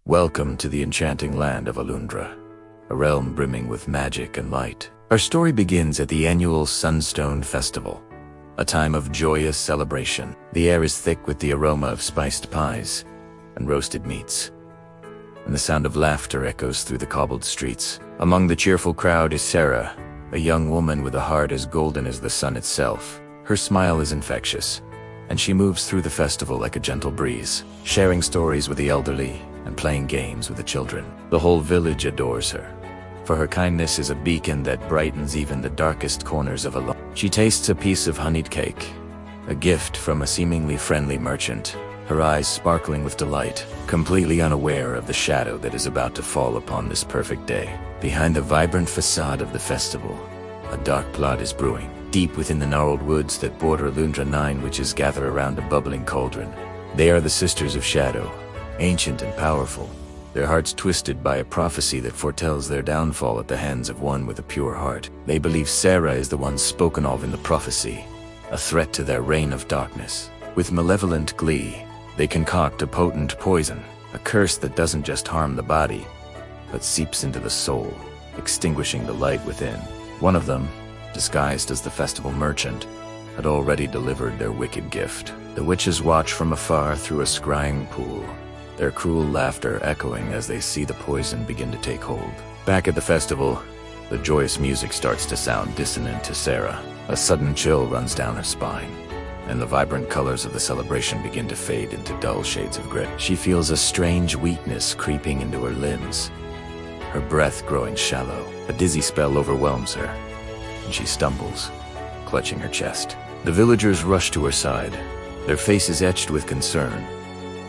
Welcome to the enchanting land of Alundra, a realm brimming with magic and light. Our story begins at the annual Sunstone Festival, a time of joyous celebration. The air is thick with the aroma of spiced pies and roasted meats, and the sound of laughter echoes through the cobbled streets. Among the cheerful crowd is Sarah, a young woman with a heart as golden as the sun itself. Her smile is infectious, and she moves through the festival like a gentle breeze, sharing stories with the elderly and playing games with the children. The whole village adores her, for her kindness is a beacon that brightens even the darkest corners of Alundra. She tastes a piece of honeyed cake, a gift from a seemingly friendly merchant, her eyes sparkling with delight, completely unaware of the shadow that is about to fall upon this perfect day. Behind the vibrant facade of the festival, a dark plot is brewing. Deep within the gnarled woods that border Alundra, 9 witches gather around a bubbling cauldron. They are the Sisters of Shadow, ancient and powerful, their hearts twisted by a prophecy that foretells their downfall at the hands of one with a pure heart. They believe Sarah is the one spoken of in the prophecy, a threat to their reign of darkness. With malevolent glee, they concoct a potent poison, a curse that doesn't just harm the body, but seeps into the soul, extinguishing the light within. One of them, disguised as the festival merchant, had already delivered their wicked gift. The witches watch from afar through a scrying pool, their cruel laughter echoing as they see the poison begin to take hold. Back at the festival, the joyous music starts to sound dissonant to Sarah. A sudden chill runs down her spine, and the vibrant colors of the celebration begin to fade into dull shades of gray. She feels a strange weakness creeping into her limbs, her breath growing shallow. A dizzy spell overwhelms her, and she stumbles, clutching her chest. The villagers rush to her side, their faces etched with concern,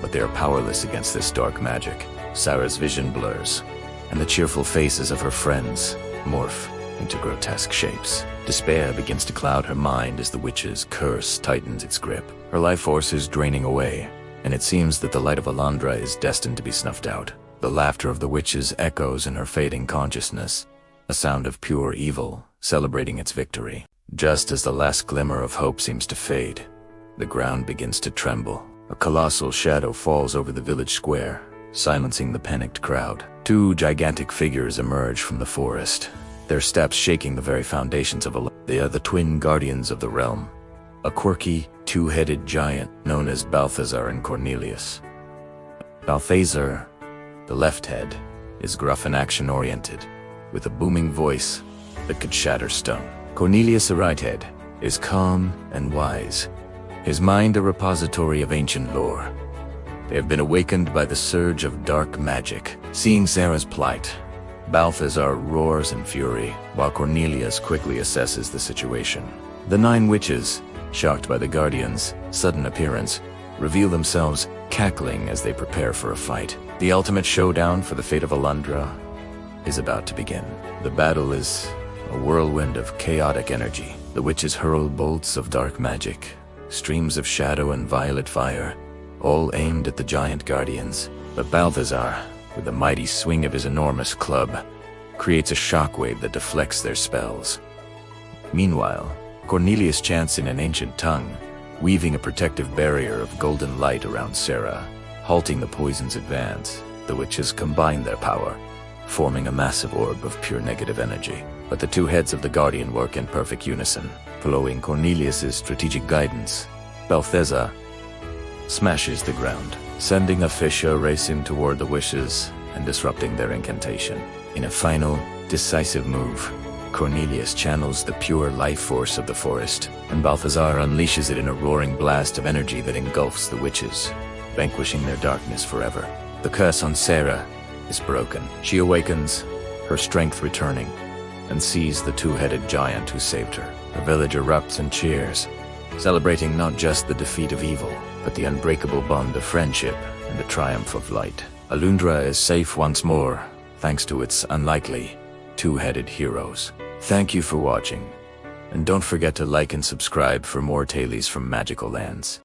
but they are powerless against this dark magic. Sarah's vision blurs, and the cheerful faces of her friends morph into grotesque shapes. Despair begins to cloud her mind as the witch's curse tightens its grip. Her life force is draining away, and it seems that the light of Alundra is destined to be snuffed out. The laughter of the witches echoes in her fading consciousness, a sound of pure evil celebrating its victory. Just as the last glimmer of hope seems to fade, the ground begins to tremble. A colossal shadow falls over the village square, silencing the panicked crowd. 2 gigantic figures emerge from the forest, their steps shaking the very foundations of Alundra. They are the twin guardians of the realm, a quirky, 2-headed giant known as Balthazar and Cornelius. Balthazar, the left head, is gruff and action-oriented, with a booming voice that could shatter stone. Cornelius, the right head, is calm and wise, his mind a repository of ancient lore. They have been awakened by the surge of dark magic. Seeing Sarah's plight, Balthazar roars in fury, while Cornelius quickly assesses the situation. The 9 witches, shocked by the Guardians' sudden appearance, reveal themselves, cackling as they prepare for a fight. The ultimate showdown for the fate of Alundra is about to begin. The battle is a whirlwind of chaotic energy. The witches hurl bolts of dark magic, streams of shadow and violet fire, all aimed at the giant guardians. But Balthazar, with the mighty swing of his enormous club, creates a shockwave that deflects their spells. Meanwhile, Cornelius chants in an ancient tongue, weaving a protective barrier of golden light around Sarah, halting the poison's advance. The witches combine their power, forming a massive orb of pure negative energy. But the 2 heads of the Guardian work in perfect unison. Following Cornelius's strategic guidance, Balthazar smashes the ground, sending a fissure racing toward the witches and disrupting their incantation. In a final, decisive move, Cornelius channels the pure life force of the forest, and Balthazar unleashes it in a roaring blast of energy that engulfs the witches, vanquishing their darkness forever. The curse on Sarah is broken. She awakens, her strength returning, and sees the 2-headed giant who saved her. The village erupts and cheers, celebrating not just the defeat of evil, but the unbreakable bond of friendship and the triumph of light. Alundra is safe once more, thanks to its unlikely 2-headed heroes. Thank you for watching, and don't forget to like and subscribe for more tales from magical lands.